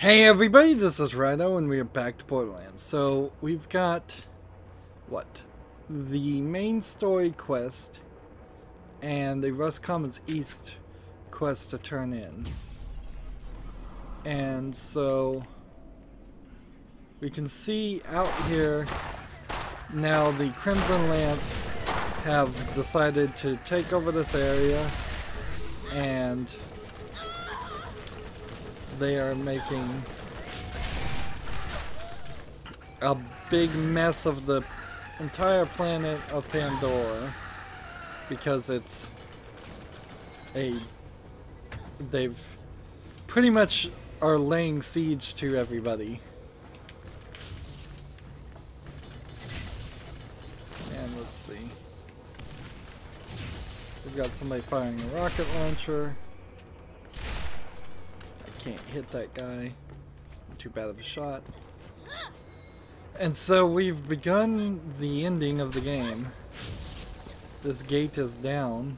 Hey everybody, this is Rydo and we are back to Borderlands. So we've got, what, the main story quest and the Rust Commons East quest to turn in. And so we can see out here now the Crimson Lance have decided to take over this area, and they are making a big mess of the entire planet of Pandora because they've pretty much are laying siege to everybody. And let's see. We've got somebody firing a rocket launcher. Can't hit that guy. Too bad of a shot. And so we've begun the ending of the game. This gate is down,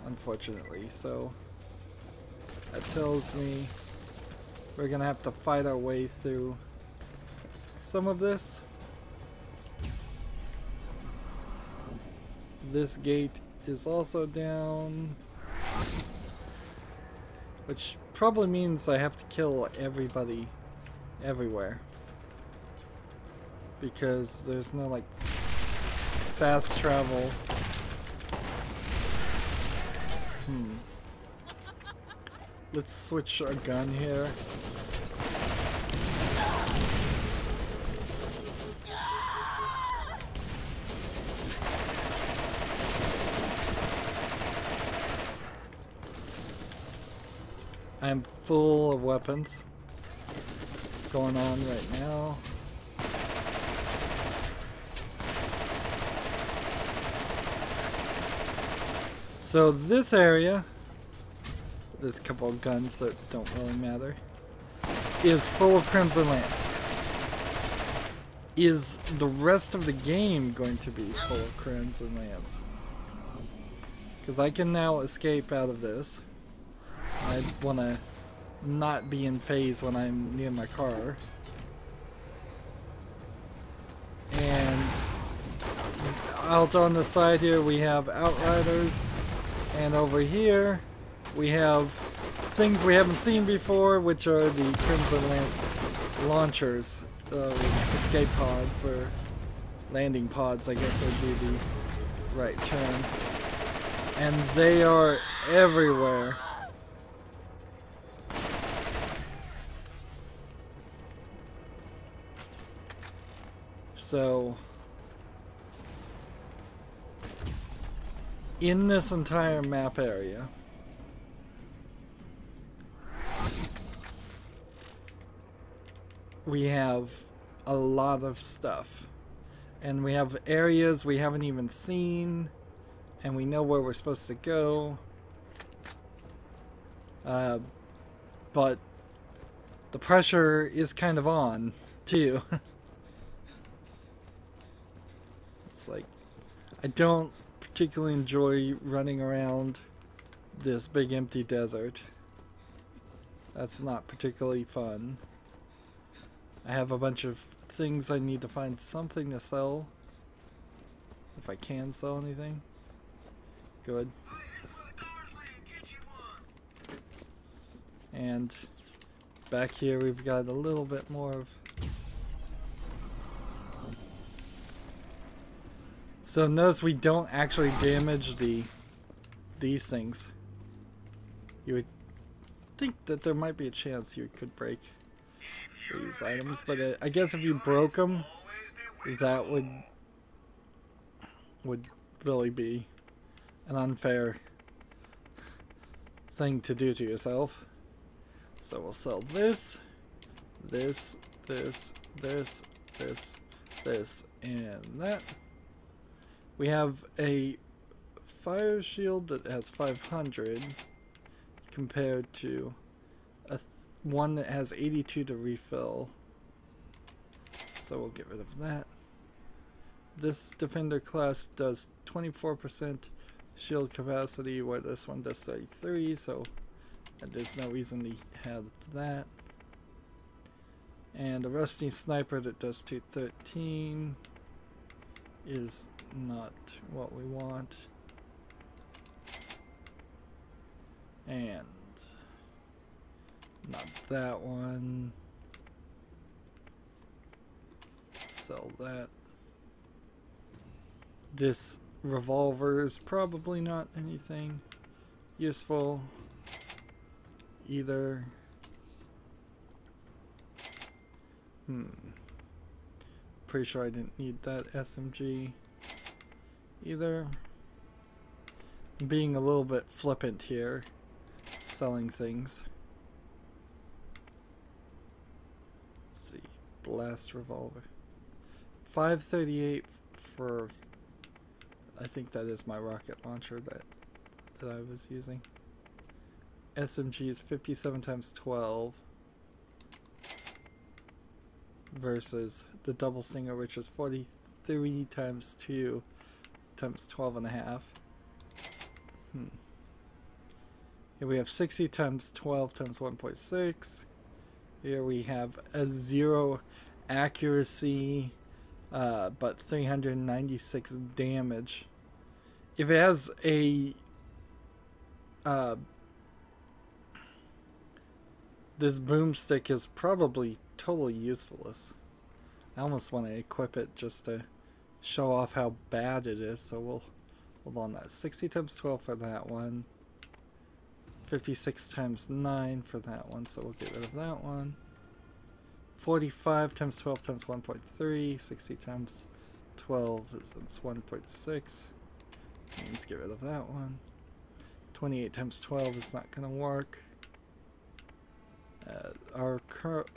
unfortunately, so that tells me we're gonna have to fight our way through some of this. This gate is also down, which probably means I have to kill everybody everywhere, because there's no like fast travel. Let's switch our gun here. I am full of weapons going on right now. So this area, there's a couple of guns that don't really matter, is full of Crimson Lance. Is the rest of the game going to be full of Crimson Lance? Because I can now escape out of this. I want to not be in phase when I'm near my car. And out on the side here we have Outriders. And over here we have things we haven't seen before, which are the Crimson Lance launchers. Escape pods, or landing pods I guess would be the right term. And they are everywhere. So, in this entire map area, we have a lot of stuff. And we have areas we haven't even seen, and we know where we're supposed to go. But the pressure is kind of on, too. It's like, I don't particularly enjoy running around this big empty desert. That's not particularly fun. I have a bunch of things I need to find something to sell. If I can sell anything. Good. And back here we've got a little bit more of... So notice we don't actually damage these things. You would think that there might be a chance you could break these items, but I guess if you broke them, that would really be an unfair thing to do to yourself. So we'll sell this, this, this, this, this, this, and that. We have a fire shield that has 500 compared to one that has 82 to refill. So we'll get rid of that. This defender class does 24% shield capacity, where this one does 33, so there's no reason to have that. And a rusty sniper that does 213 is not what we want. And not that one. Sell that. This revolver is probably not anything useful either. Pretty sure I didn't need that SMG either. I'm being a little bit flippant here, selling things. Let's see, blast revolver. 538 for, I think that is my rocket launcher that I was using. SMG is 57 times 12 versus the double stinger, which is 43 times 2 times 12 and a half. Here we have 60 times 12 times 1.6. Here we have a 0 accuracy, but 396 damage. If it has a this boomstick is probably totally useless. I almost want to equip it just to show off how bad it is, so we'll hold on. That 60 times 12 for that one, 56 times 9 for that one, so we'll get rid of that one. 45 times 12 times 1.3, 60 times 12 is 1.6. Let's get rid of that one. 28 times 12 is not going to work. Our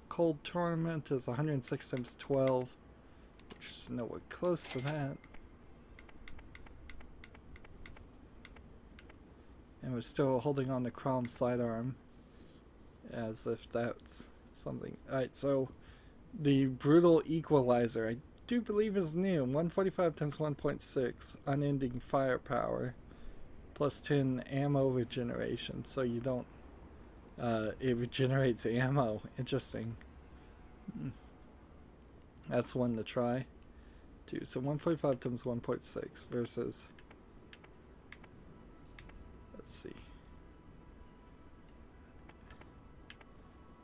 cold tournament is 106 times 12, which is nowhere close to that. And we're still holding on the chrome sidearm as if that's something. Alright, so the brutal equalizer, I do believe is new. 145 times 1.6, unending firepower, plus 10 ammo regeneration, so you don't it regenerates ammo. Interesting. That's one to try. So 145 times 1.6 versus, let's see,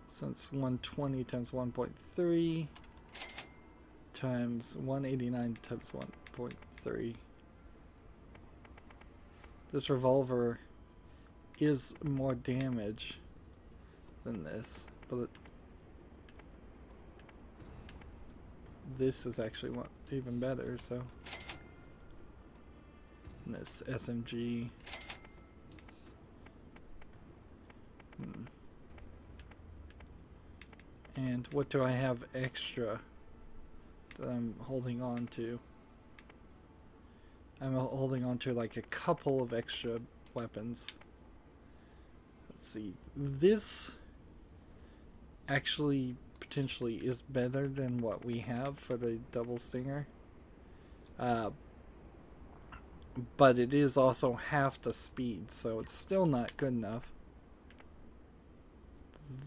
since 120 times 1.3 times 189 times 1.3. This revolver is more damage than this, but this is actually even better. So and this SMG, and what do I have extra that I'm holding on to? I'm holding on to like a couple of extra weapons. Let's see, this actually potentially is better than what we have for the double stinger, but it is also half the speed, so it's still not good enough.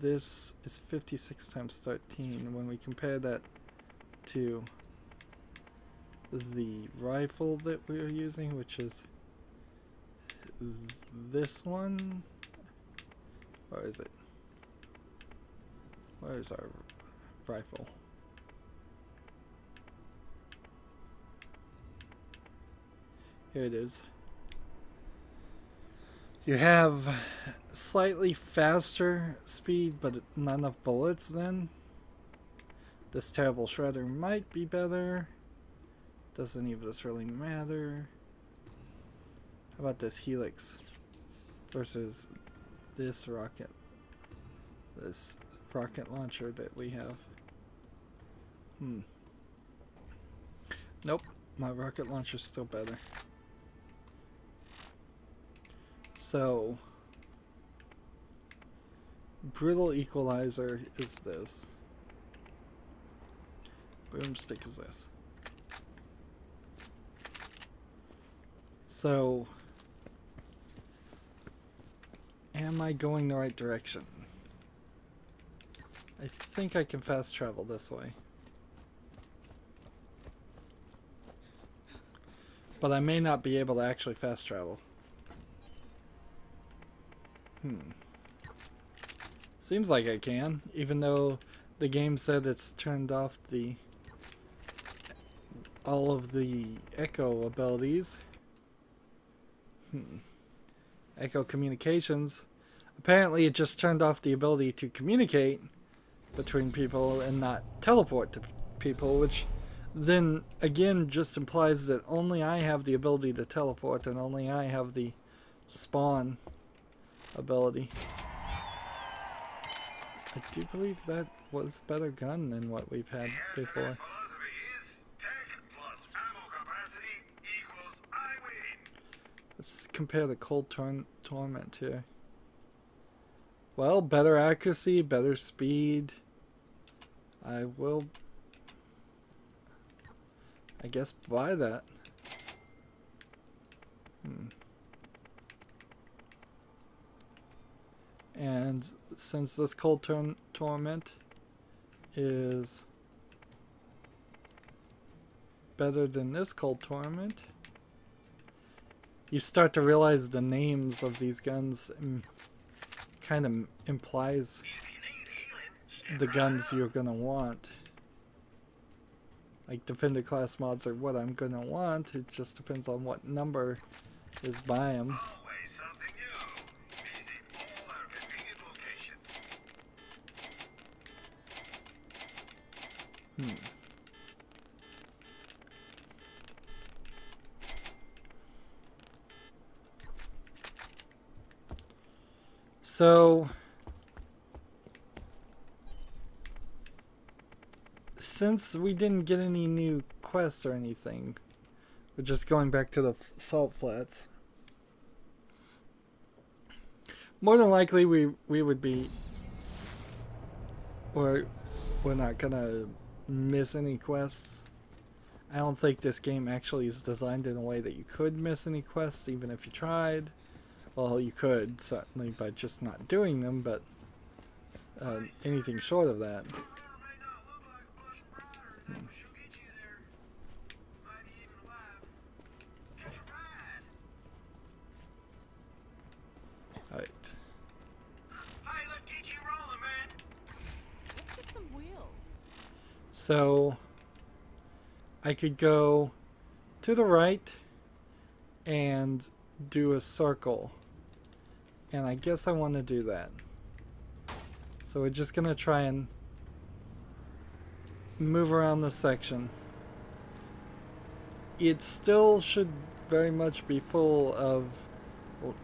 This is 56 times 13. When we compare that to the rifle that we are using, which is this one, or is it? Where is our rifle? Here it is. You have slightly faster speed, but not enough bullets then. This terrible shredder might be better. Does any of this really matter? How about this helix versus this rocket? This rocket launcher that we have. Nope, my rocket launcher's still better. So, brutal equalizer is this. Boomstick is this. So, am I going the right direction? I think I can fast travel this way. But I may not be able to actually fast travel. Seems like I can, even though the game said it's turned off all of the echo abilities. Echo communications. Apparently it just turned off the ability to communicate between people and not teleport to people, which then again just implies that only I have the ability to teleport and only I have the spawn ability. I do believe that was a better gun than what we've had before. Let's compare the cold torment here. Well, better accuracy, better speed. I will, I guess, buy that. And since this cold torment is better than this cold torment, you start to realize the names of these guns kind of implies the guns you're gonna want. Like Defender class mods are what I'm gonna want. It just depends on what number is by them. So, since we didn't get any new quests or anything, we're just going back to the salt flats. More than likely we would be, or we're not gonna miss any quests. I don't think this game actually is designed in a way that you could miss any quests even if you tried. Well, you could, certainly, by just not doing them, but anything short of that. Alright. So, I could go to the right and do a circle. And I guess I want to do that. So we're just going to try and move around this section. It still should very much be full of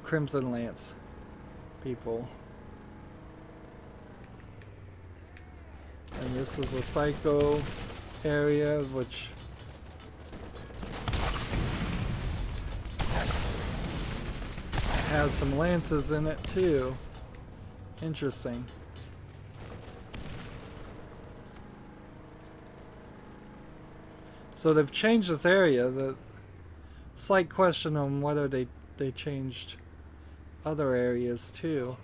Crimson Lance people. And this is a psycho area, which has some lances in it too. Interesting. So they've changed this area. The slight question on whether they changed other areas too.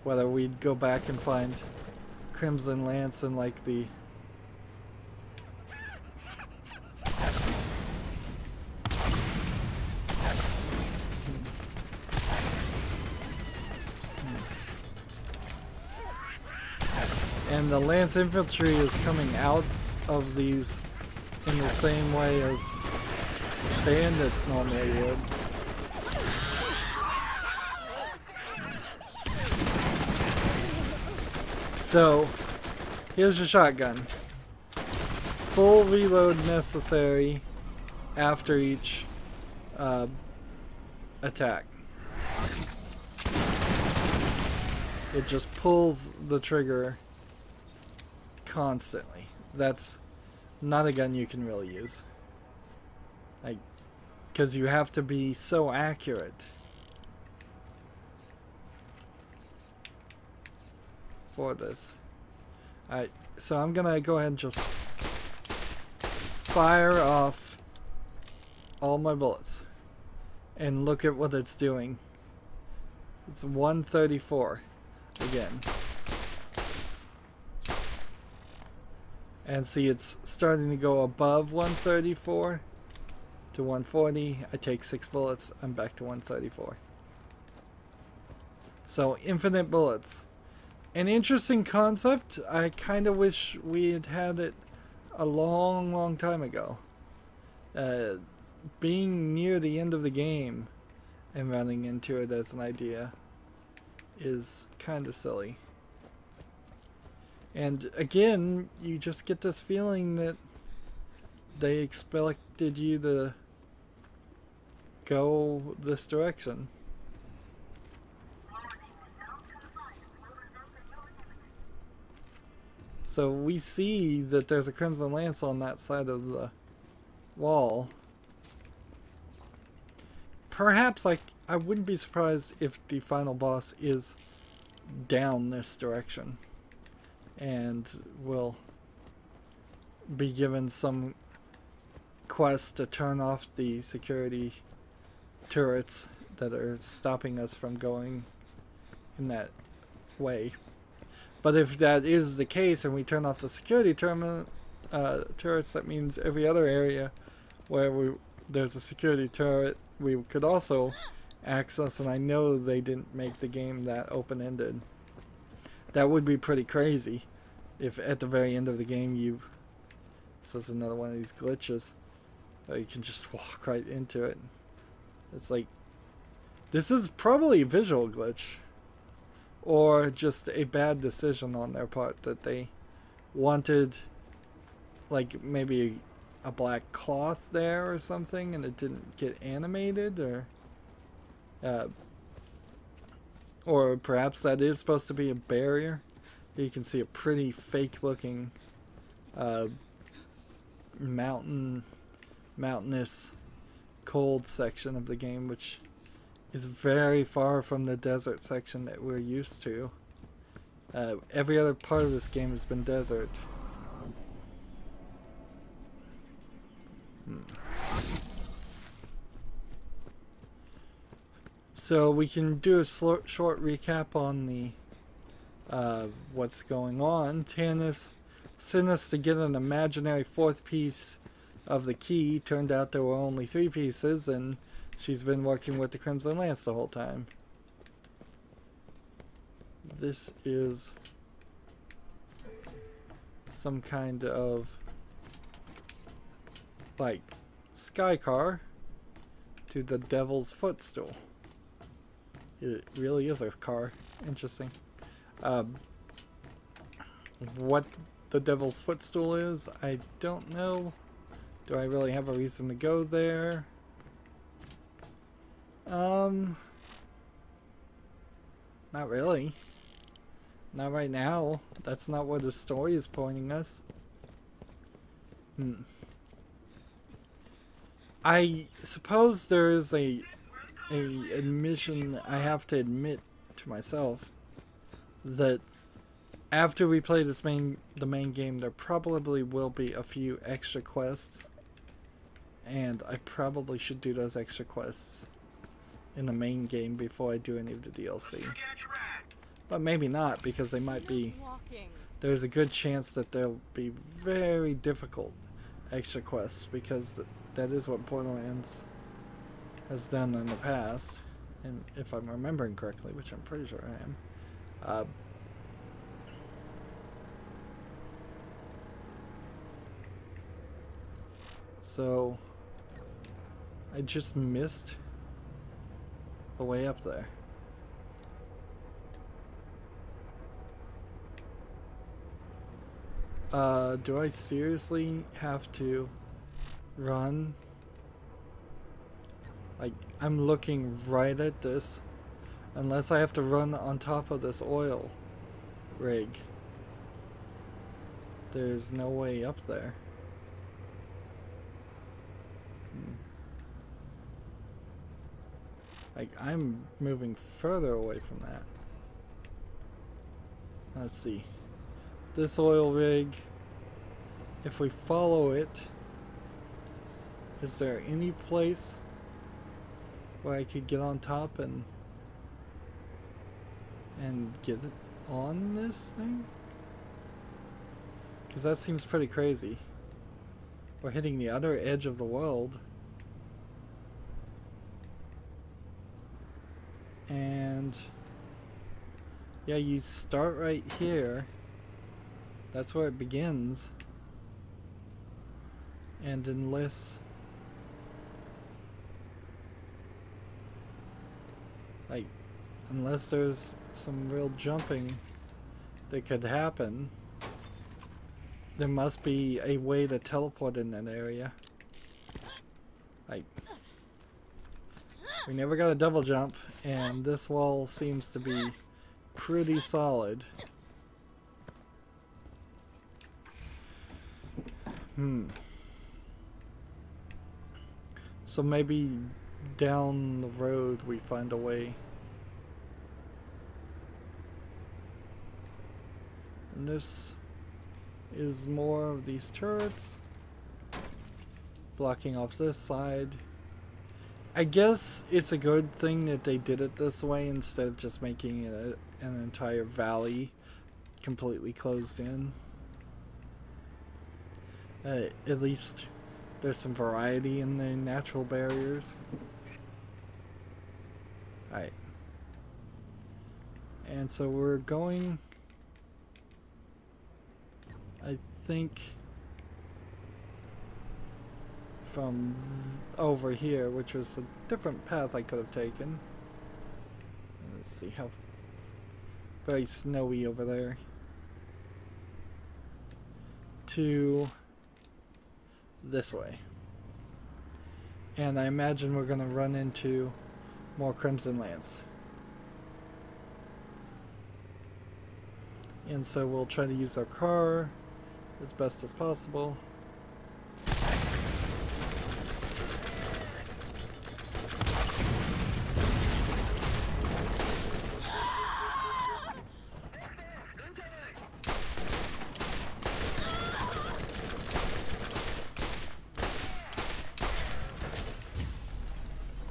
Whether we'd go back and find Crimson Lance in like the and the Lance Infantry is coming out of these in the same way as bandits normally would. So, here's your shotgun. Full reload necessary after each attack. It just pulls the trigger constantly. That's not a gun you can really use. Like, because you have to be so accurate for this. Alright, so I'm gonna go ahead and just fire off all my bullets and look at what it's doing. It's 134 again. And see, it's starting to go above 134 to 140. I take 6 bullets, I'm back to 134. So infinite bullets. An interesting concept. I kind of wish we had had it a long time ago. Being near the end of the game and running into it as an idea is kind of silly. And again, you just get this feeling that they expected you to go this direction. So we see that there's a Crimson Lance on that side of the wall. Perhaps, like, I wouldn't be surprised if the final boss is down this direction and will be given some quest to turn off the security turrets that are stopping us from going in that way. But if that is the case and we turn off the security turrets, that means every other area where there's a security turret we could also access, and I know they didn't make the game that open-ended. That would be pretty crazy if at the very end of the game this is another one of these glitches, you can just walk right into it. It's like, this is probably a visual glitch, or just a bad decision on their part, that they wanted like maybe a black cloth there or something and it didn't get animated, or perhaps that is supposed to be a barrier. You can see a pretty fake looking mountainous cold section of the game, which is very far from the desert section that we're used to. Every other part of this game has been desert. So we can do a short recap on the what's going on. Tannis sent us to get an imaginary 4th piece of the key. Turned out there were only 3 pieces, and she's been working with the Crimson Lance the whole time. This is some kind of like sky car to the Devil's Footstool. It really is a car. Interesting. What the Devil's Footstool is, I don't know. Do I really have a reason to go there? Not really. Not right now. That's not where the story is pointing us. I suppose there is a admission I have to admit to myself, that after we play the main game, there probably will be a few extra quests, and I probably should do those extra quests in the main game before I do any of the DLC. But maybe not, because they might be, there's a good chance that they'll be very difficult extra quests, because that is what Borderlands has done in the past, and if I'm remembering correctly, which I'm pretty sure I am. So I just missed the way up there. Do I seriously have to run? Like, I'm looking right at this. Unless I have to run on top of this oil rig, there's no way up there. Like, I'm moving further away from that. Let's see. This oil rig, if we follow it, is there any place where I could get on top and get it on this thing? Because that seems pretty crazy. We're hitting the other edge of the world. And yeah, you start right here. That's where it begins. And unless there's some real jumping that could happen, there must be a way to teleport in that area. Like, we never got a double jump, and this wall seems to be pretty solid. So maybe down the road we find a way. And this is more of these turrets blocking off this side. I guess it's a good thing that they did it this way instead of just making it an entire valley completely closed in. At least there's some variety in the natural barriers. Alright. And so we're going, I think, from over here, which was a different path I could have taken. Let's see how very snowy over there. To this way. And I imagine we're going to run into more Crimson Lance. And so we'll try to use our car as best as possible.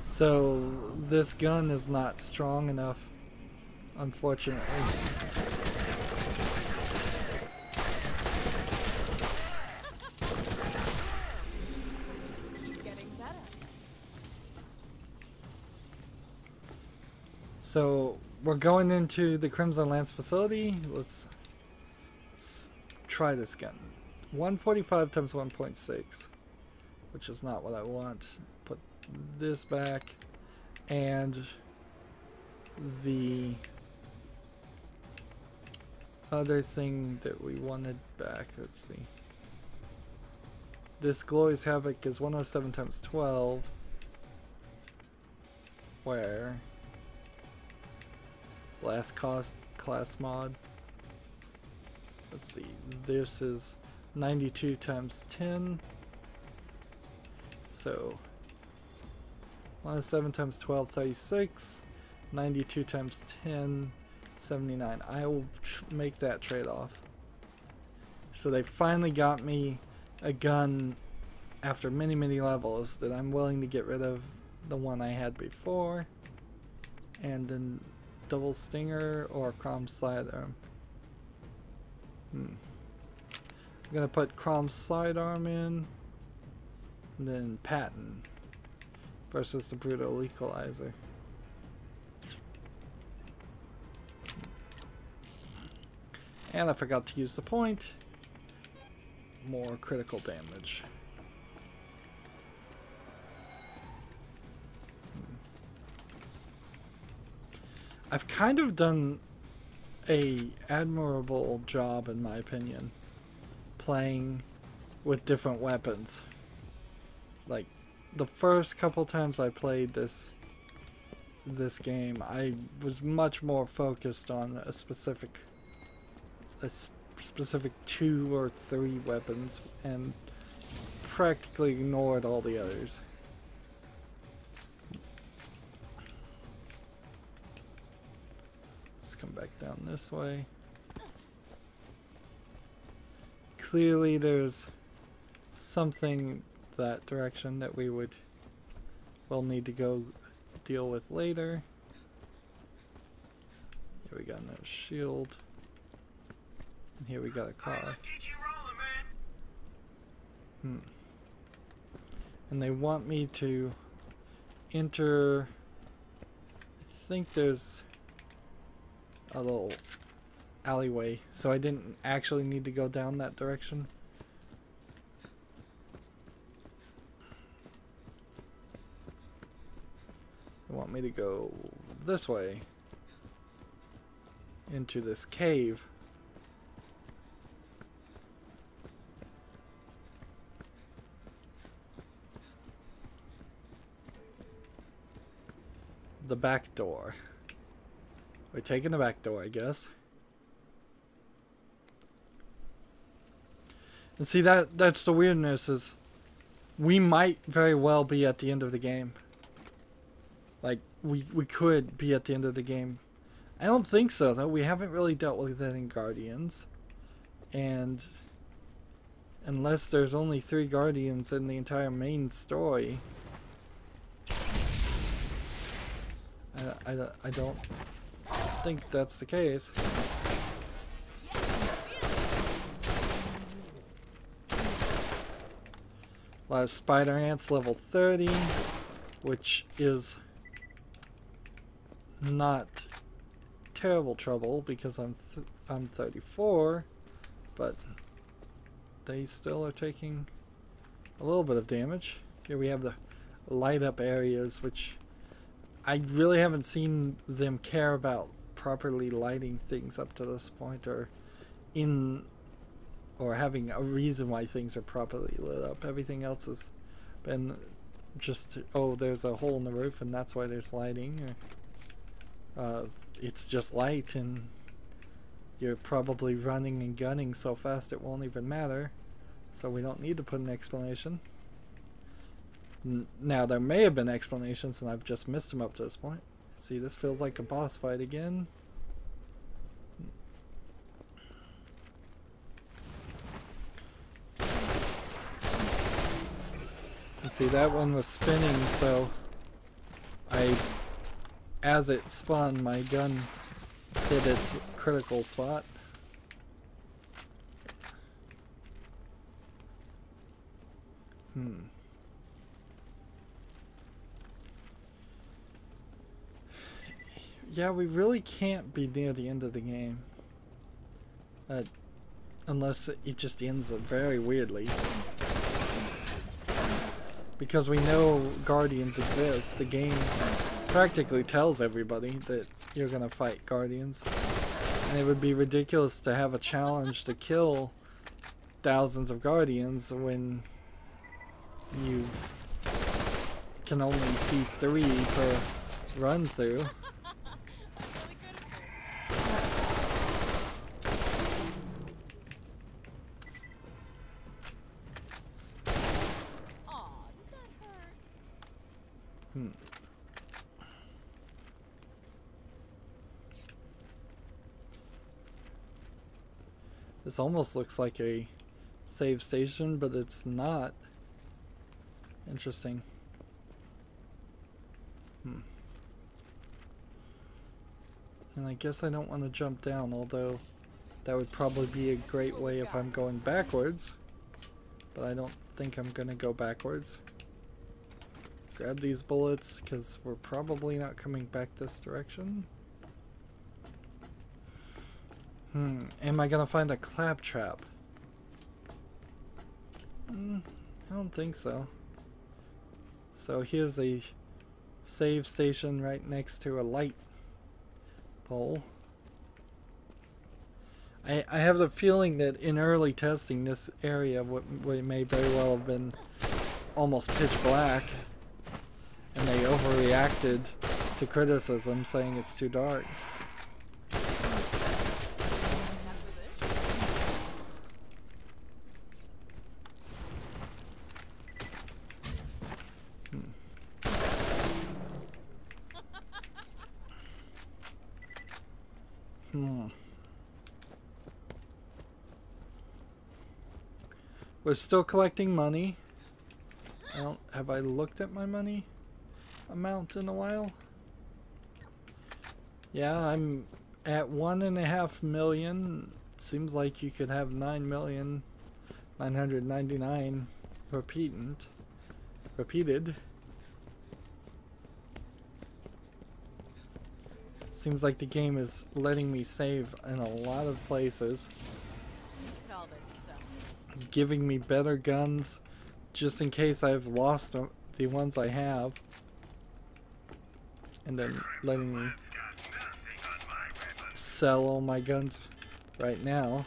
So this gun is not strong enough, unfortunately. So we're going into the Crimson Lance facility. Let's try this gun. 145 times 1.6, which is not what I want. Put this back, and the other thing that we wanted back, let's see. This Glorious Havoc is 107 times 12, where last class mod. Let's see, this is 92 times 10, so 107 times 12, 36, 92 times 10, 79. I will make that trade-off. So they finally got me a gun after many, many levels that I'm willing to get rid of the one I had before, and then double stinger or Crom's sidearm. I'm gonna put Crom's sidearm in, and then Patton versus the brutal equalizer. And I forgot to use the point. More critical damage. I've kind of done a admirable job, in my opinion, playing with different weapons. Like, the first couple times I played this game, I was much more focused on a specific 2 or 3 weapons and practically ignored all the others. Let's come back down this way. Clearly there's something that direction that will need to go deal with later. Here we got no shield. And here we got a car. Let's get you rolling, And they want me to enter. I think there's a little alleyway, so I didn't actually need to go down that direction. They want me to go this way into this cave. The back door. We're taking the back door, I guess. And see, that's the weirdness, is we might very well be at the end of the game. Like, we could be at the end of the game. I don't think so, though. We haven't really dealt with that in Guardians. And unless there's only 3 Guardians in the entire main story, I don't think that's the case. A lot of spider ants, level 30, which is not terrible trouble because I'm 34, but they still are taking a little bit of damage. Here we have the light up areas, which I really haven't seen them care about properly lighting things up to this point, or having a reason why things are properly lit up. Everything else has been just, oh, there's a hole in the roof and that's why there's lighting. It's just light and you're probably running and gunning so fast it won't even matter. So we don't need to put an explanation. Now, there may have been explanations and I've just missed them up to this point. See, this feels like a boss fight again. And see, that one was spinning, so as it spun, my gun hit its critical spot. Yeah, we really can't be near the end of the game. Unless it just ends up very weirdly. Because we know Guardians exist. The game practically tells everybody that you're gonna fight Guardians. And it would be ridiculous to have a challenge to kill thousands of Guardians when you can only see 3 per run through. This almost looks like a save station, but it's not. Interesting. And I guess I don't want to jump down, although that would probably be a great way if I'm going backwards. But I don't think I'm going to go backwards. Grab these bullets, because we're probably not coming back this direction. Am I gonna find a claptrap? I don't think so. So here's a save station right next to a light pole. I have the feeling that in early testing this area may very well have been almost pitch black, and they overreacted to criticism saying it's too dark. We're still collecting money. Have I looked at my money amount in a while? Yeah, I'm at 1.5 million. Seems like you could have 9,999,000 repeated. Seems like the game is letting me save in a lot of places. Giving me better guns just in case I've lost the ones I have. And then letting me sell all my guns right now.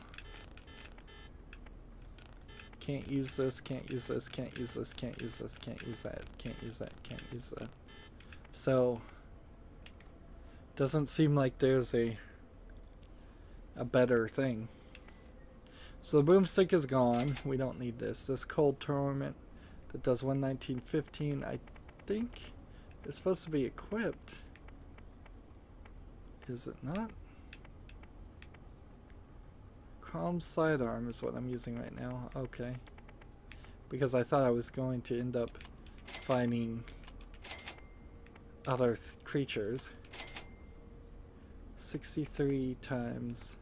Can't use this, can't use this, can't use this, can't use this, can't use that, can't use that, can't use that. So, doesn't seem like there's a better thing. So the boomstick is gone. We don't need this. This cold torment that does 119.15, I think is supposed to be equipped. Is it not? Chrome sidearm is what I'm using right now. Okay. Because I thought I was going to end up finding other creatures. 63 times.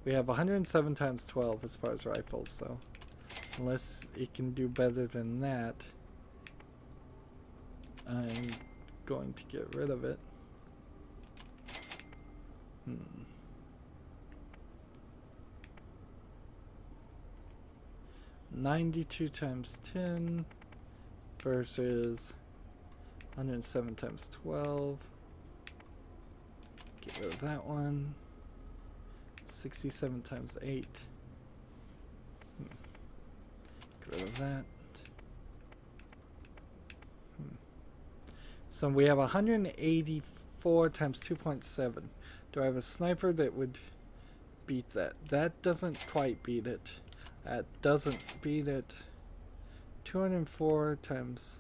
We have 107 times 12 as far as rifles, so unless it can do better than that, I'm going to get rid of it. 92 times 10 versus 107 times 12. Get rid of that one. 67 times 8. Get rid of that. So we have 184 times 2.7. Do I have a sniper that would beat that? That doesn't quite beat it. That doesn't beat it. 204 times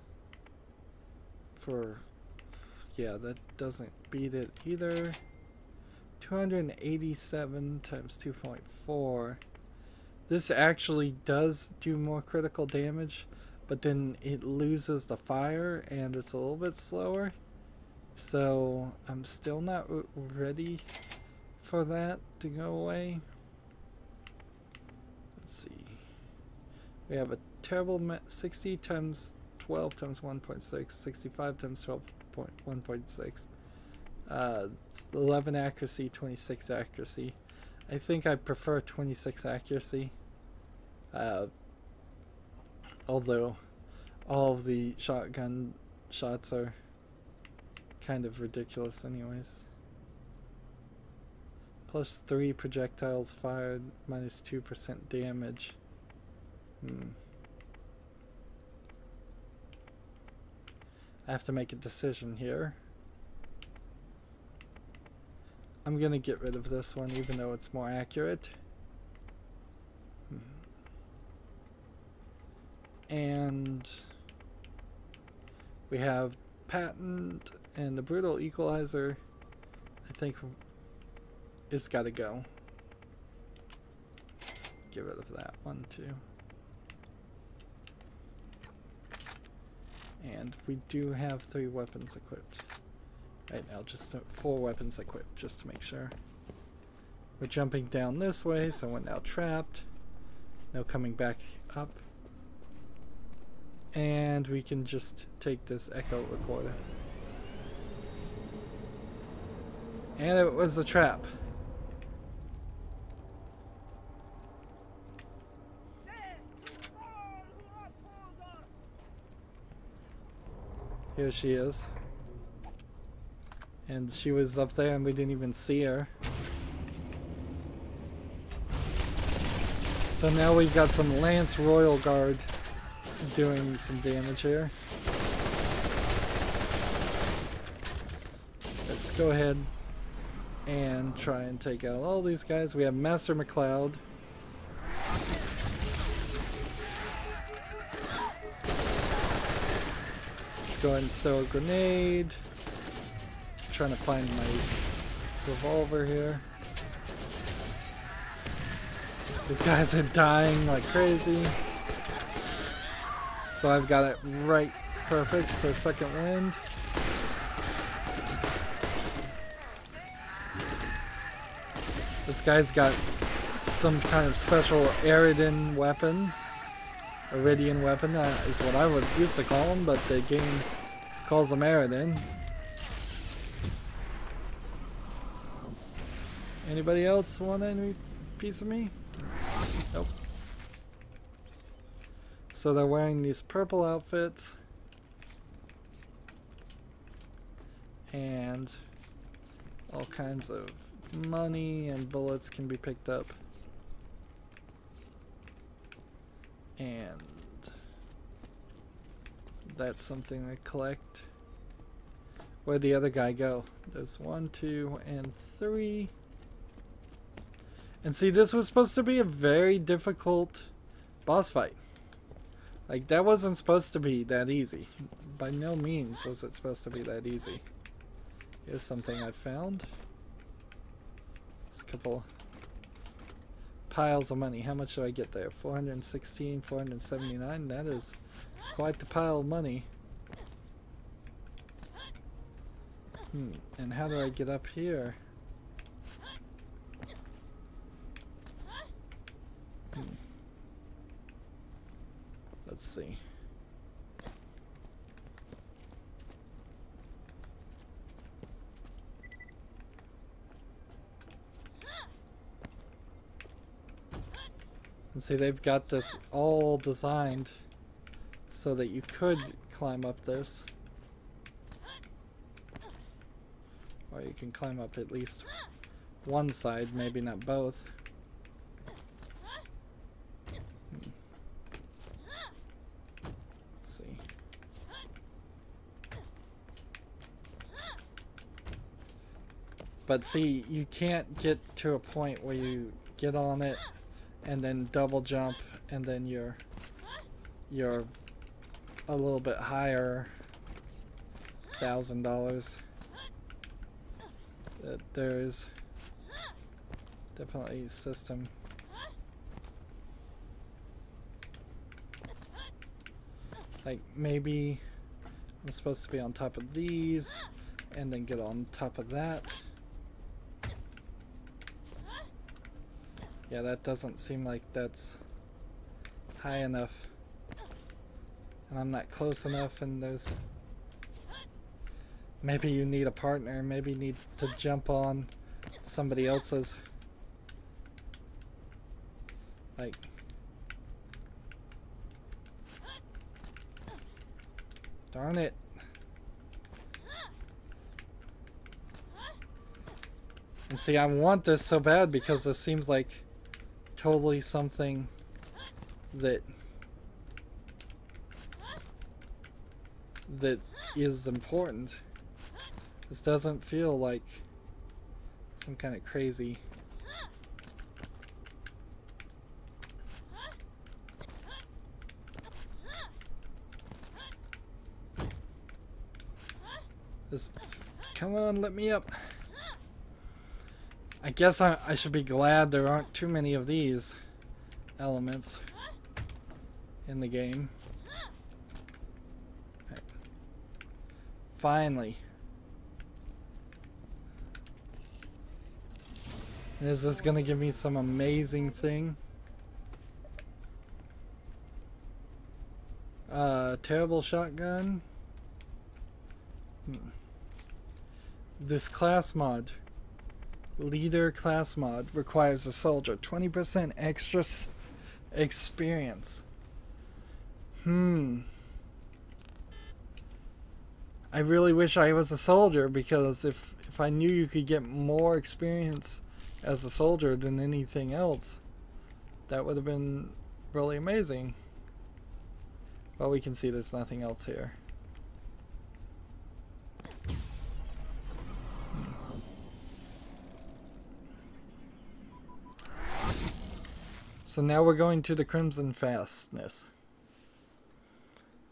yeah, that doesn't beat it either. 287 times 2.4. This actually does do more critical damage, but then it loses the fire and it's a little bit slower. So I'm still not ready for that to go away. Let's see. We have a terrible 60 times 12 times 1.6, 65 times 12.1.6. 11 accuracy, 26 accuracy. I think I prefer 26 accuracy. Although all of the shotgun shots are kind of ridiculous anyways. Plus 3 projectiles fired, minus 2% damage. I have to make a decision here. I'm gonna get rid of this one even though it's more accurate. And we have patent and the brutal equalizer. I think it's gotta go. Get rid of that one too. And we do have 3 weapons equipped. Right now, just 4 weapons equipped, just to make sure. We're jumping down this way, so we're now trapped. No coming back up. And we can just take this echo recorder. And it was a trap. Here she is. And she was up there and we didn't even see her. So now we've got some Lance Royal Guard doing some damage here. Let's go ahead and try and take out all these guys. We have Master McLeod. Let's go ahead and throw a grenade. Trying to find my revolver here. These guys are dying like crazy. So I've got it right perfect for second wind. This guy's got some kind of special Aridin weapon. Iridian weapon is what I would used to call them, but the game calls them Aridin. Anybody else want any piece of me? Nope. So they're wearing these purple outfits. And all kinds of money and bullets can be picked up. And that's something to collect. Where'd the other guy go? There's 1, 2, and 3. And see, this was supposed to be a very difficult boss fight. Like, that wasn't supposed to be that easy. By no means was it supposed to be that easy. Here's something I found. It's a couple piles of money. How much do I get there? 416, 479. That is quite the pile of money. And how do I get up here? Let's see. And see, they've got this all designed so that you could climb up this. Or you can climb up at least one side, maybe not both. Let's see. But see, you can't get to a point where you get on it and then double jump and then you're a little bit higher. $1,000. There's definitely a system. Like maybe I'm supposed to be on top of these and then get on top of that. Yeah, that doesn't seem like that's high enough. And I'm not close enough, and there's... Maybe you need a partner, maybe you need to jump on somebody else's. Like... Darn it. And see, I want this so bad because this seems like totally something that is important. This doesn't feel like some kind of crazy. Just come on, let me up. I guess I should be glad there aren't too many of these elements in the game. Right. Finally. Is this gonna give me some amazing thing? Terrible shotgun. This class mod, leader class mod, requires a soldier 20% extra experience. I really wish I was a soldier, because if I knew you could get more experience as a soldier than anything else, that would have been really amazing. Well, we can see there's nothing else here. So now we're going to the Crimson Fastness,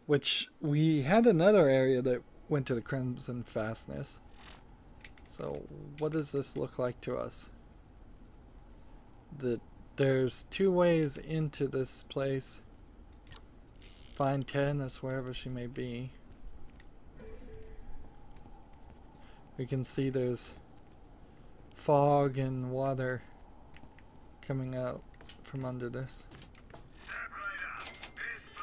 which we had another area that went to the Crimson Fastness. So what does this look like to us? There's two ways into this place. Find 10, that's wherever she may be. We can see there's fog and water coming out from under this. Rydo, this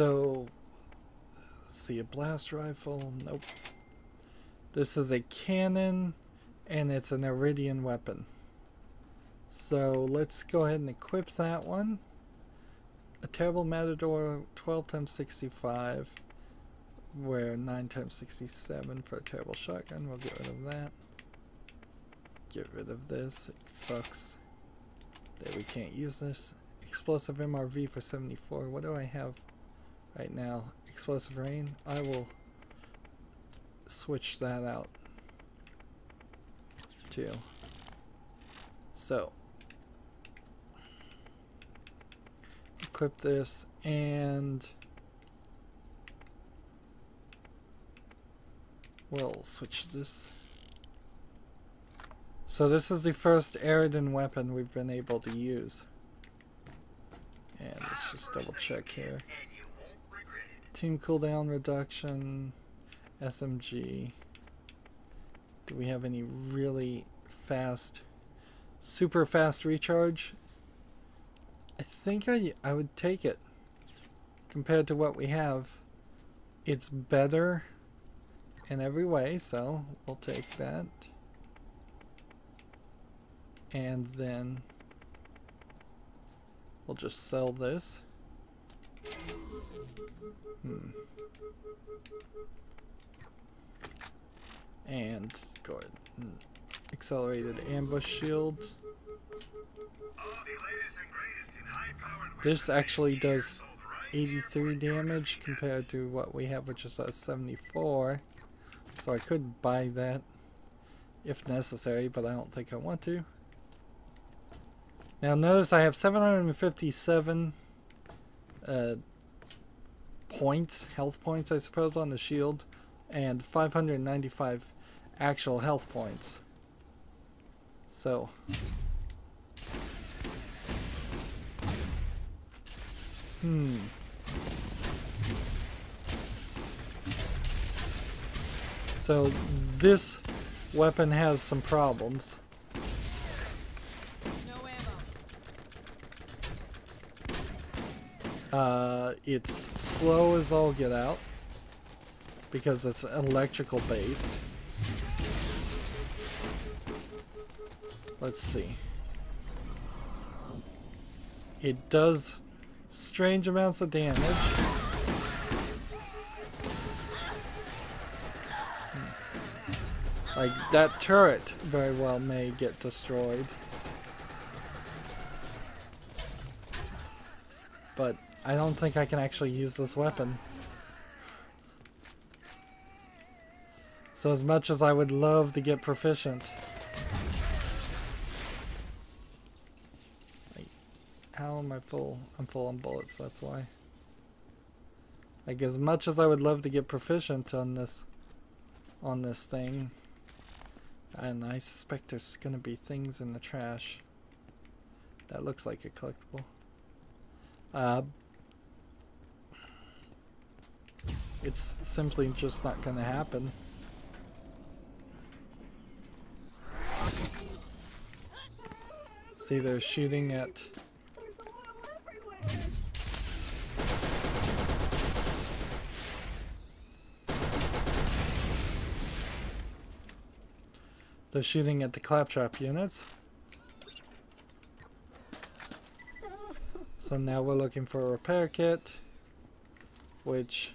So, let's see, a blast rifle. Nope. This is a cannon, and it's an iridium weapon. So let's go ahead and equip that one. A terrible matador, 12 times 65. Where 9 times 67 for a terrible shotgun. We'll get rid of that. Get rid of this. It sucks that we can't use this. Explosive MRV for 74. What do I have right now? Explosive rain. I will switch that out too. So equip this and we'll switch this. So this is the first Eridan weapon we've been able to use. And let's just double check here. Team cooldown reduction, SMG. Do we have any really fast, super fast recharge? I think I would take it. Compared to what we have, it's better in every way, so we'll take that. And then we'll just sell this. And go ahead and accelerated ambush shield. This actually does 83 damage compared to what we have, which is 74. So I could buy that if necessary, but I don't think I want to. Now notice I have 757 points, health points I suppose, on the shield, and 595 actual health points. So so this weapon has some problems. It's slow as all get out because it's electrical based. Let's see. It does strange amounts of damage. Like that turret very well may get destroyed. But I don't think I can actually use this weapon. So as much as I would love to get proficient. How am I full? I'm full on bullets, that's why. Like as much as I would love to get proficient on this thing. And I suspect there's gonna be things in the trash. That looks like a collectible. It's simply just not gonna happen. See, they're shooting at the claptrap units. So now we're looking for a repair kit, which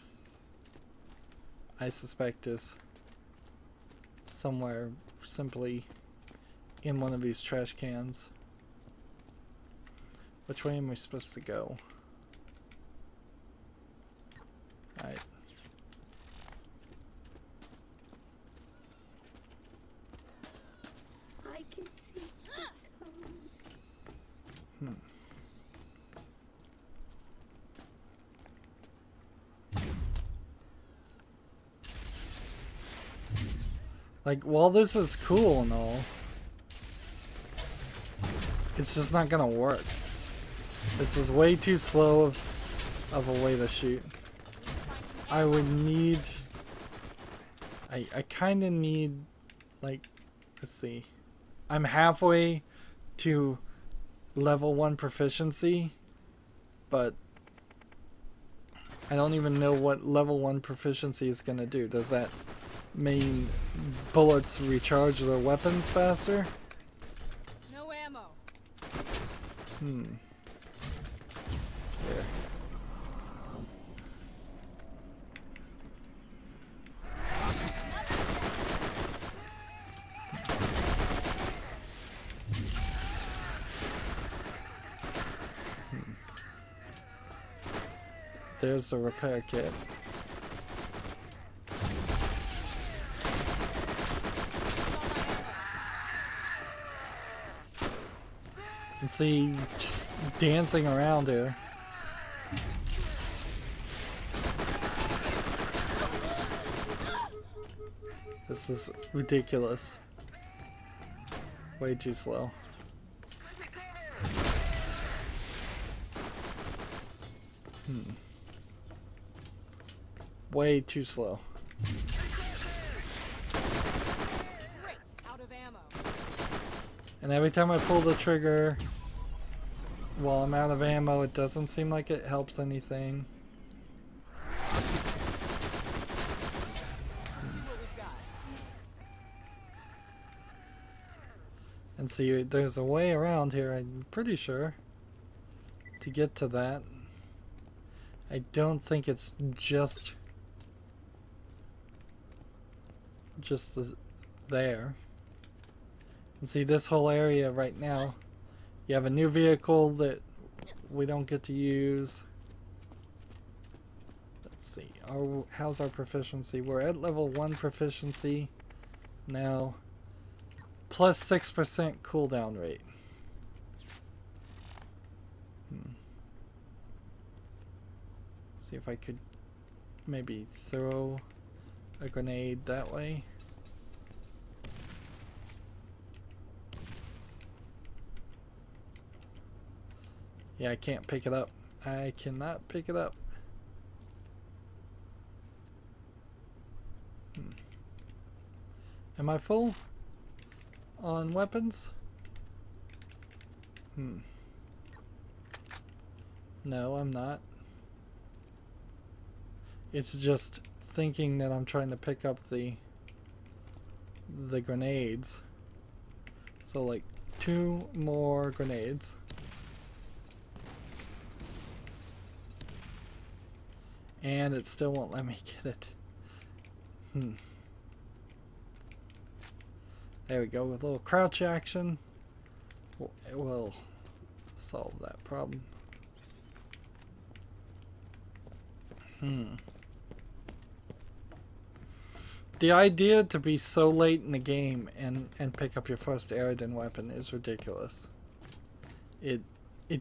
I suspect is somewhere simply in one of these trash cans. Which way am I supposed to go? Alright. I can see. Like, while this is cool and all, it's just not gonna work. This is way too slow of a way to shoot. I would need... I kinda need, like, let's see. I'm halfway to level 1 proficiency, but I don't even know what level 1 proficiency is going to do. Does that mean bullets recharge their weapons faster? No ammo. Here. There's the repair kit. And see, just dancing around here. This is ridiculous. Way too slow. Way too slow. Great, out of ammo. And every time I pull the trigger while I'm out of ammo, it doesn't seem like it helps anything. And see, there's a way around here, I'm pretty sure, to get to that. I don't think it's just there. And see, this whole area right now, you have a new vehicle that we don't get to use. Let's see, how's our proficiency? We're at level 1 proficiency now, plus 6% cooldown rate. See if I could maybe throw a grenade that way. Yeah, I can't pick it up. I cannot pick it up. Am I full on weapons? No, I'm not. It's just thinking that I'm trying to pick up the grenades. So like 2 more grenades. And it still won't let me get it. There we go, with a little crouch action. It will solve that problem. The idea to be so late in the game and pick up your first Aridin weapon is ridiculous. It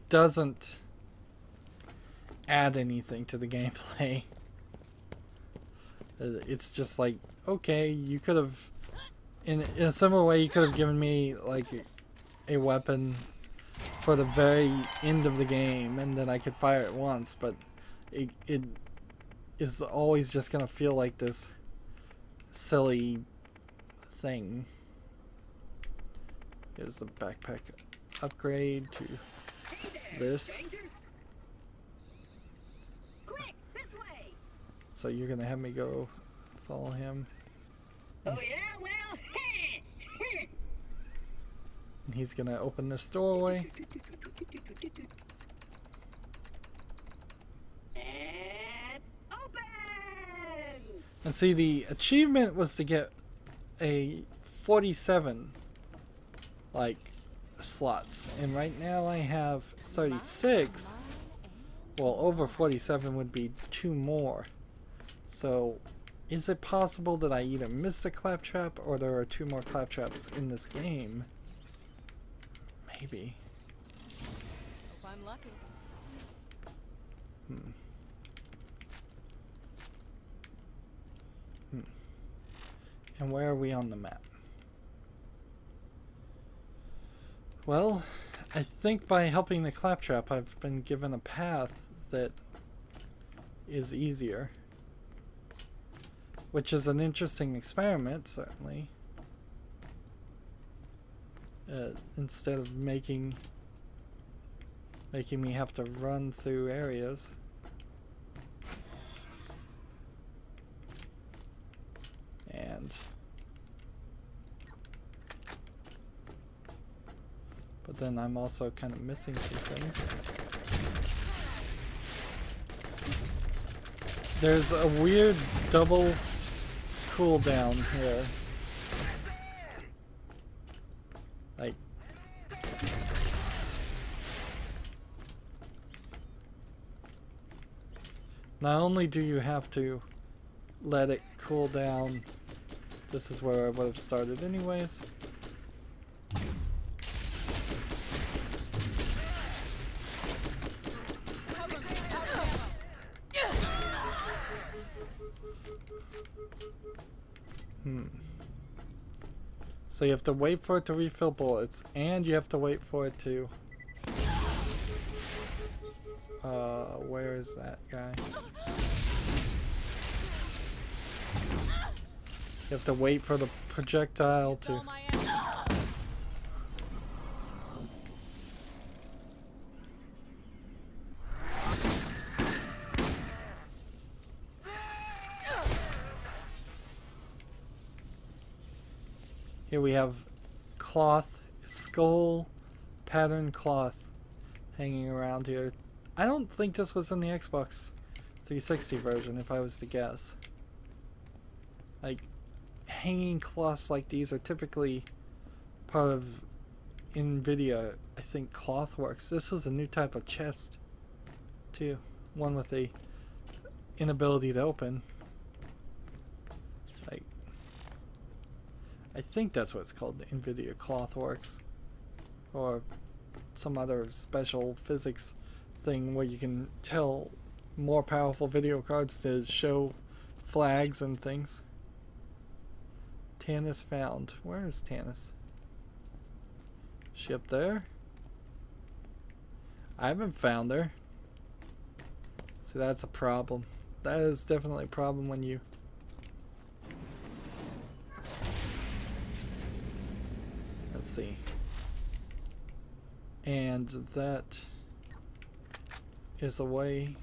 doesn't add anything to the gameplay. It's just like, okay, you could have, in a similar way, you could have given me like a weapon for the very end of the game and then I could fire it once, but it is always just gonna feel like this silly thing. Here's the backpack upgrade to this. So you're gonna have me go follow him. Oh yeah, well, and he's gonna open this doorway. and open. And see, the achievement was to get a 47 like slots, and right now I have 36. Well, over 47 would be 2 more. So, is it possible that I either missed a claptrap or there are 2 more claptraps in this game? Maybe. If I'm lucky. And where are we on the map? Well, I think by helping the claptrap, I've been given a path that is easier. Which is an interesting experiment, certainly. Instead of making me have to run through areas. and but then I'm also kind of missing some things. There's a weird double cooldown here. Like, not only do you have to let it cool down, this is where I would have started anyways. So you have to wait for it to refill bullets, and you have to wait for it to... where is that guy? You have to wait for the projectile to... Here we have cloth, skull, pattern cloth hanging around here. I don't think this was in the Xbox 360 version, if I was to guess. Like, hanging cloths like these are typically part of NVIDIA, I think, Clothworks. This is a new type of chest, too. One with a inability to open. Like, I think that's what it's called, the NVIDIA Clothworks. Or some other special physics thing where you can tell more powerful video cards to show flags and things. Tannis found. Where is Tannis? Is she up there? I haven't found her. See, that's a problem. That is definitely a problem when you... Let's see. And that is a way...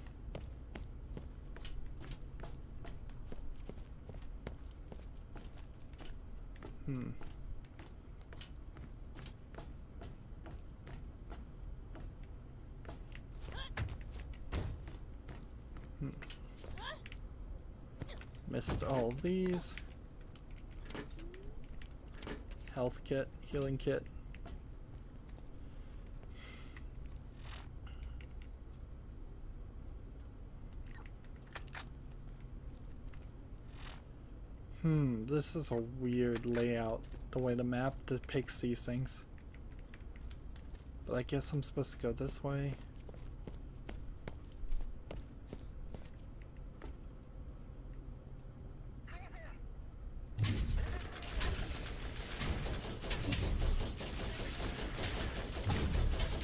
Missed all of these. Health kit, healing kit. This is a weird layout, the way the map depicts these things. But I guess I'm supposed to go this way.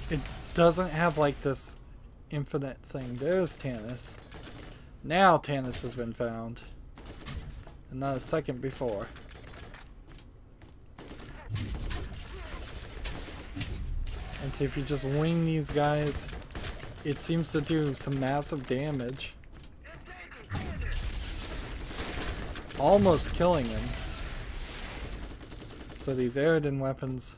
It doesn't have like this infinite thing. There's Tannis. Now Tannis has been found. And not a second before. And see, if you just wing these guys, it seems to do some massive damage. Almost killing him. So these Aridin weapons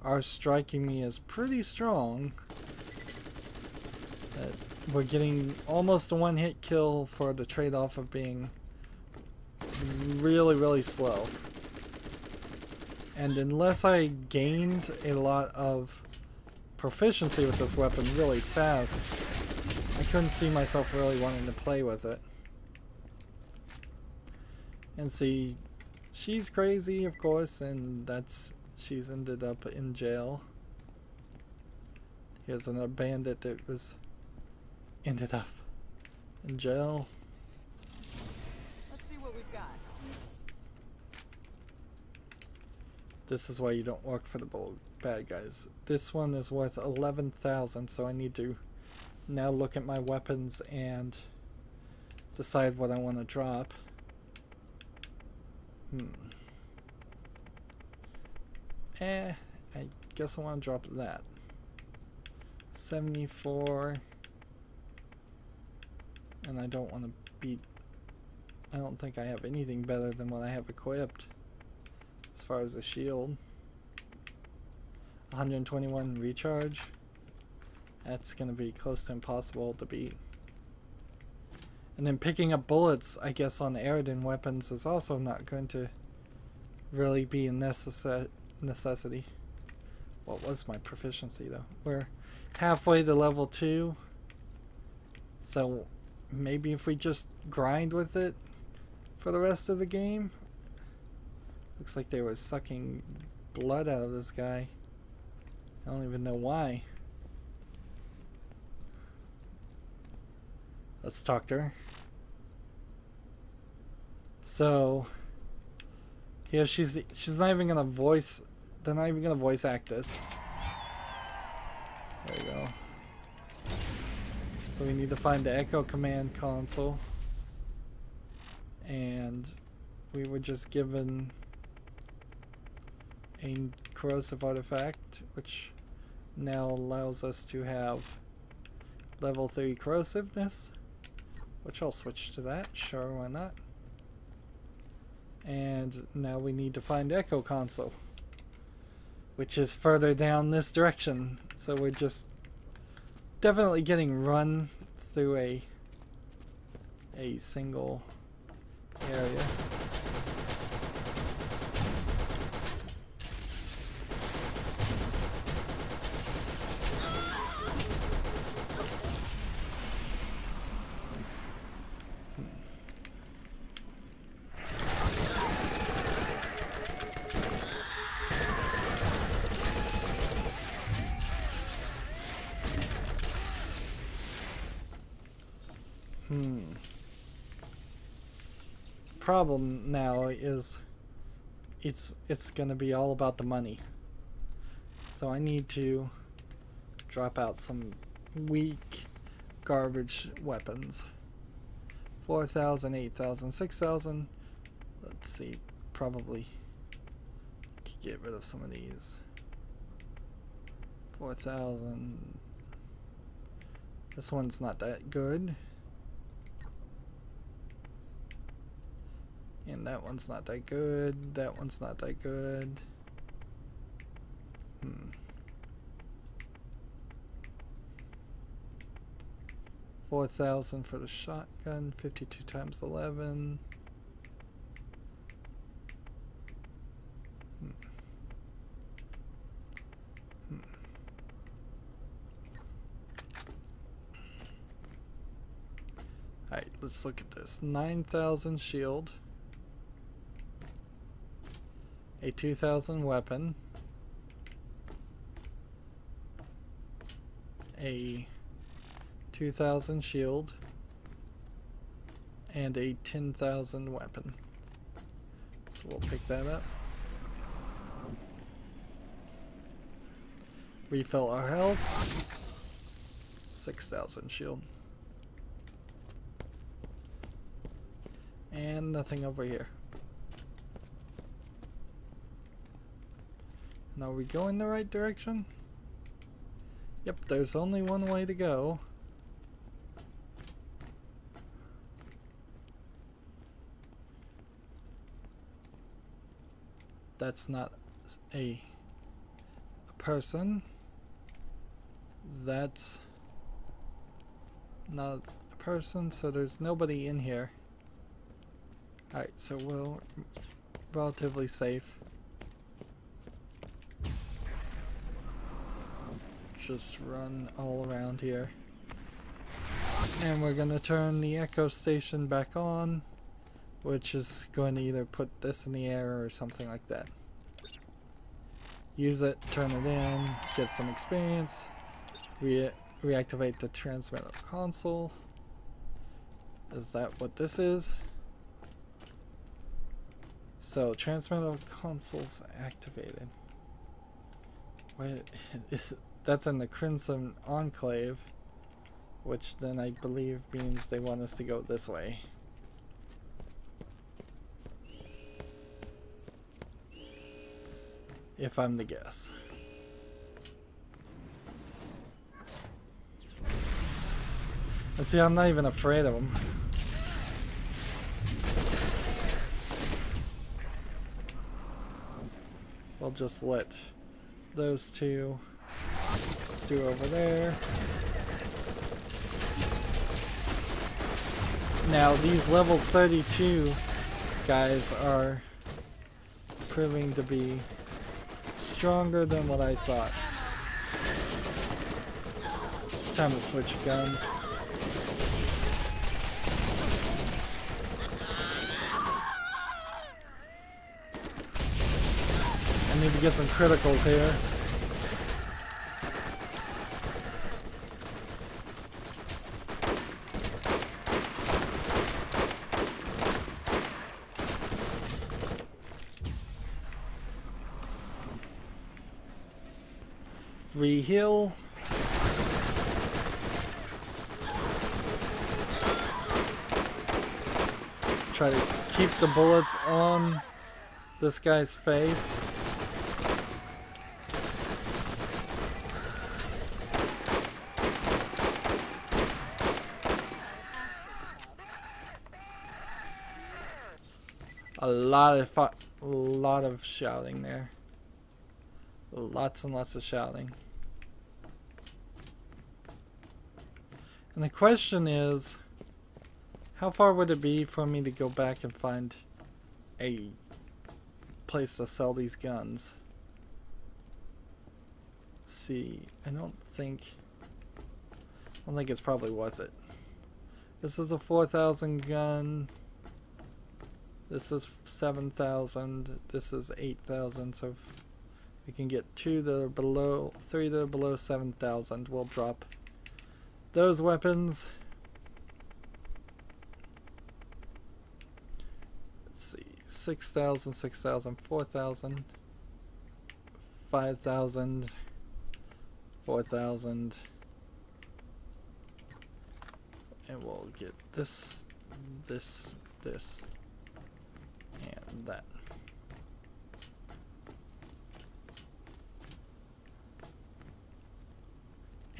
are striking me as pretty strong. We're getting almost a one-hit kill for the trade-off of being really, really slow. And unless I gained a lot of proficiency with this weapon really fast, I couldn't see myself really wanting to play with it. And see, she's crazy, of course, and she's ended up in jail. Here's another bandit that ended up in jail. Let's see what we've got. This is why you don't work for the bad guys. This one is worth 11,000, so I need to now look at my weapons and decide what I want to drop. I guess I want to drop that. 74. And I don't want to beat I don't think I have anything better than what I have equipped as far as the shield. 121 recharge. That's gonna be close to impossible to beat. And then picking up bullets, I guess, on Aridin weapons is also not going to really be a necessity. What was my proficiency though? We're halfway to level 2. So maybe if we just grind with it for the rest of the game. Looks like they were sucking blood out of this guy. I don't even know why. Let's talk to her. So yeah, she's not even gonna voice. They're not even gonna voice act this. There we go. So we need to find the Echo command console, and we were just given a corrosive artifact, which now allows us to have level 3 corrosiveness, which I'll switch to that. Sure, why not? And now we need to find Echo console, which is further down this direction. So we're just definitely getting run through a single area. Problem now is it's gonna be all about the money. So I need to drop out some weak garbage weapons. 4,000, 8,000, 6,000. Let's see, probably get rid of some of these. 4,000. This one's not that good. And that one's not that good. That one's not that good. 4,000 for the shotgun. 52 times 11. Alright, let's look at this. 9,000 shield. A 2,000 weapon, a 2,000 shield, and a 10,000 weapon. So we'll pick that up. Refill our health. 6,000 shield. And nothing over here. Now, are we going the right direction? Yep, there's only one way to go. That's not a person. That's not a person, so there's nobody in here. Alright, so we're relatively safe. Just run all around here. And we're going to turn the Echo Station back on, which is going to either put this in the air or something like that. Use it, turn it in, get some experience, reactivate the transmitter consoles. Is that what this is? So, transmitter consoles activated. Wait, that's in the Crimson Enclave, which then I believe means they want us to go this way. If I'm to guess. And see, I'm not even afraid of them. we'll just let those two stew over there. Now these level 32 guys are proving to be stronger than what I thought. It's time to switch guns. I need to get some criticals here. Re-heal. Try to keep the bullets on this guy's face. A lot of shouting there. Lots and lots of shouting. And the question is, how far would it be for me to go back and find a place to sell these guns? Let's see, I don't think it's probably worth it. This is a 4,000 gun. This is 7,000. This is 8,000. So if we can get two that are below, three that are below 7,000, we'll drop those weapons. Let's see, 6,000, 6,000, 4,000, 5,000, 4,000, and we'll get this, this, this, and that.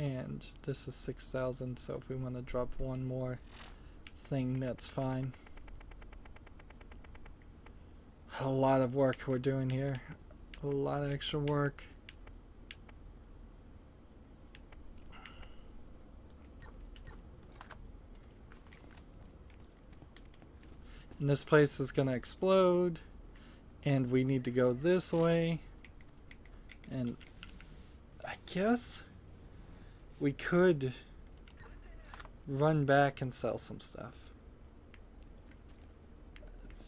And this is 6,000, so if we want to drop one more thing, that's fine. A lot of work we're doing here. A lot of extra work. And this place is gonna explode, and we need to go this way. And I guess we could run back and sell some stuff.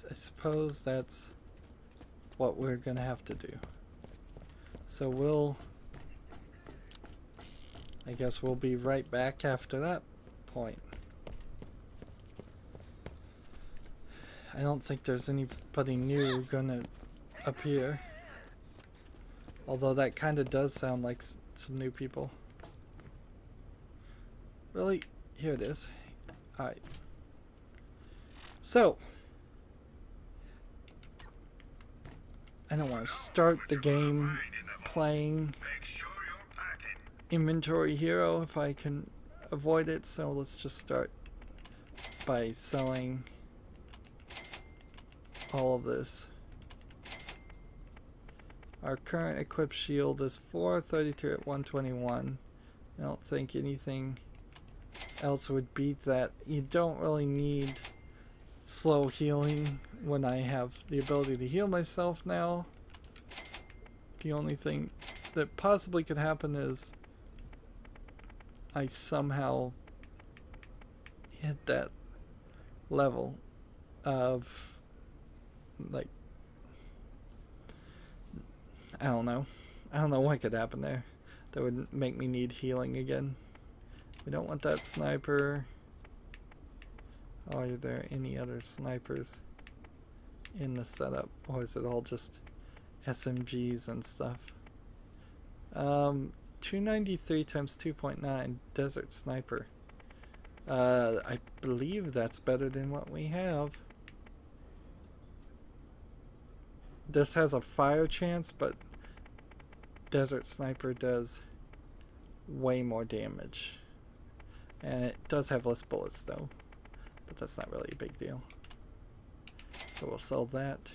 I suppose that's what we're gonna have to do. So I guess we'll be right back after that point. I don't think there's anybody new gonna appear. Although that kinda does sound like some new people. Really? Here it is. Alright. So, I don't want to start the game playing inventory hero if I can avoid it, so let's just start by selling all of this. Our current equipped shield is 432 at 121. I don't think anything else would beat that. You don't really need slow healing when I have the ability to heal myself now. The only thing that possibly could happen is I somehow hit that level of, like, I don't know what could happen there that would make me need healing again. We don't want that sniper. Are there any other snipers in the setup, or is it all just SMGs and stuff? 293 times 2.9 desert sniper. I believe that's better than what we have. This has a fire chance, but desert sniper does way more damage. And it does have less bullets though, but that's not really a big deal. So we'll sell that.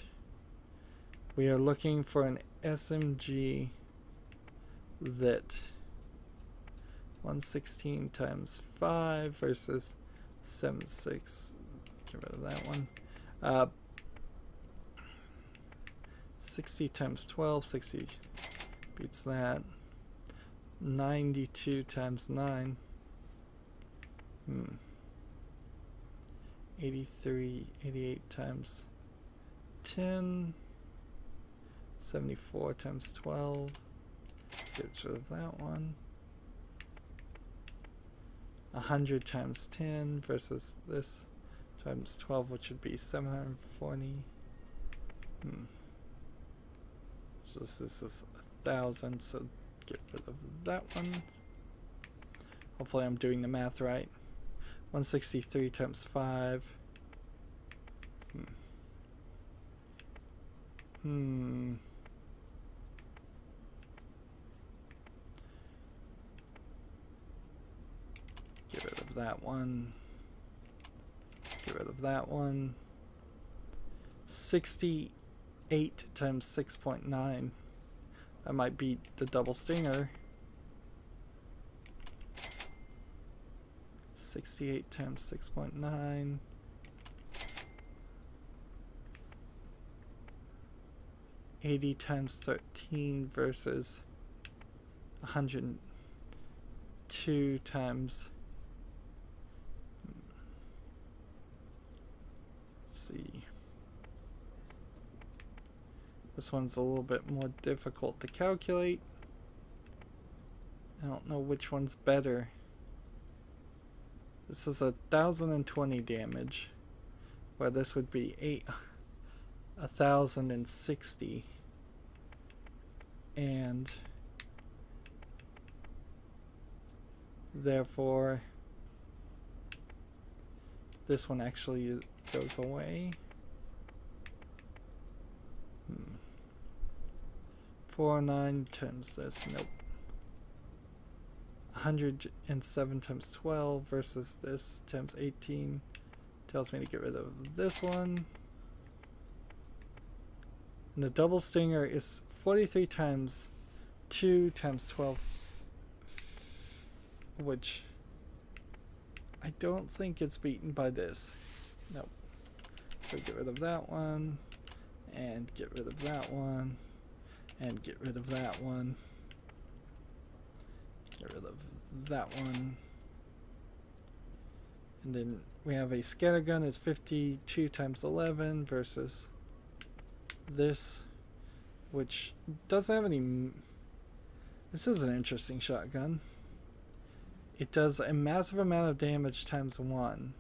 We are looking for an SMG that 116 times 5 versus 76. Get rid of that one. 60 times 12. 60 beats that. 92 times 9. 83, 88 times 10. 74 times 12. Get rid of that one. 100 times 10 versus this times 12, which would be 740. So this is 1,000, so get rid of that one. Hopefully I'm doing the math right. 163 times 5. Get rid of that one. Get rid of that one. 68 times 6.9. That might beat the double stinger. 68 times 6.9. 80 times 13 versus 102 times. Let's see. This one's a little bit more difficult to calculate. I don't know which one's better. This is 1,020 damage, where this would be 1,060. And therefore this one actually goes away. 409 times this, nope. 107 times 12 versus this times 18 tells me to get rid of this one. And the double stinger is 43 times 2 times 12, which I don't think it's beaten by this. Nope. So get rid of that one, and get rid of that one, and get rid of that one. Get rid of that one. And then we have a scattergun is 52 times 11 versus this, which doesn't have any. This is an interesting shotgun. It does a massive amount of damage times 1.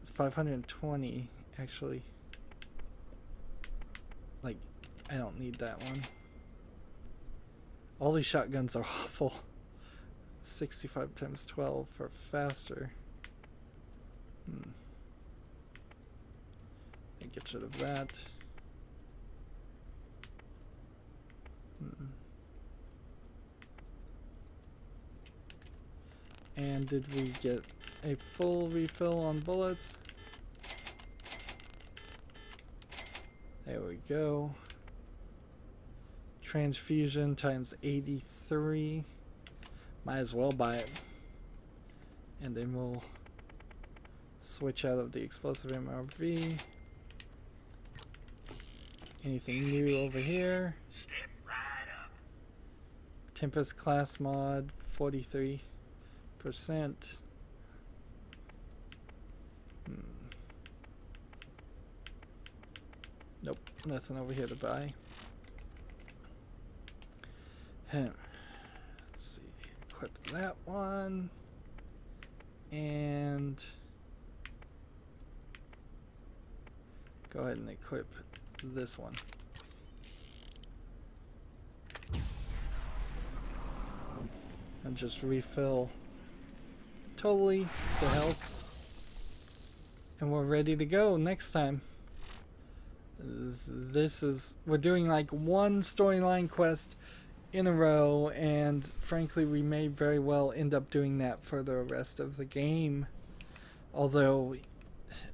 It's 520 actually. Like, I don't need that one. All these shotguns are awful. 65 times 12 for faster. I get rid of that. And did we get a full refill on bullets? There we go. Transfusion times 83. Might as well buy it. And then we'll switch out of the explosive MRV. Anything new over here? Step right up. Tempest class mod 43%. Nope, nothing over here to buy. Let's see, equip that one, and go ahead and equip this one. And just refill totally the health, and we're ready to go next time. We're doing like one storyline quest in a row, and frankly we may very well end up doing that for the rest of the game, although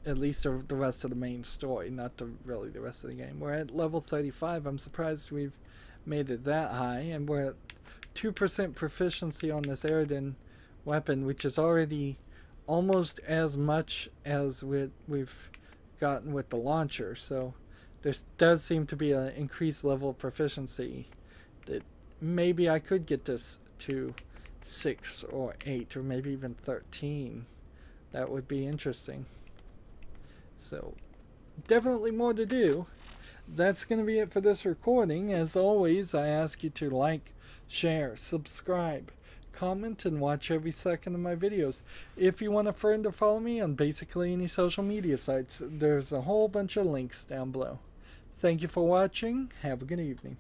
at least the rest of the main story, not really the rest of the game. We're at level 35. I'm surprised we've made it that high, and we're at 2% proficiency on this Aridin weapon, which is already almost as much as we've gotten with the launcher. So there does seem to be an increased level of proficiency that maybe I could get this to 6 or 8 or maybe even 13. That would be interesting. So definitely more to do. That's going to be it for this recording. As always, I ask you to like, share, subscribe, comment, and watch every second of my videos. If you want a friend to follow me on basically any social media sites, there's a whole bunch of links down below. Thank you for watching. Have a good evening.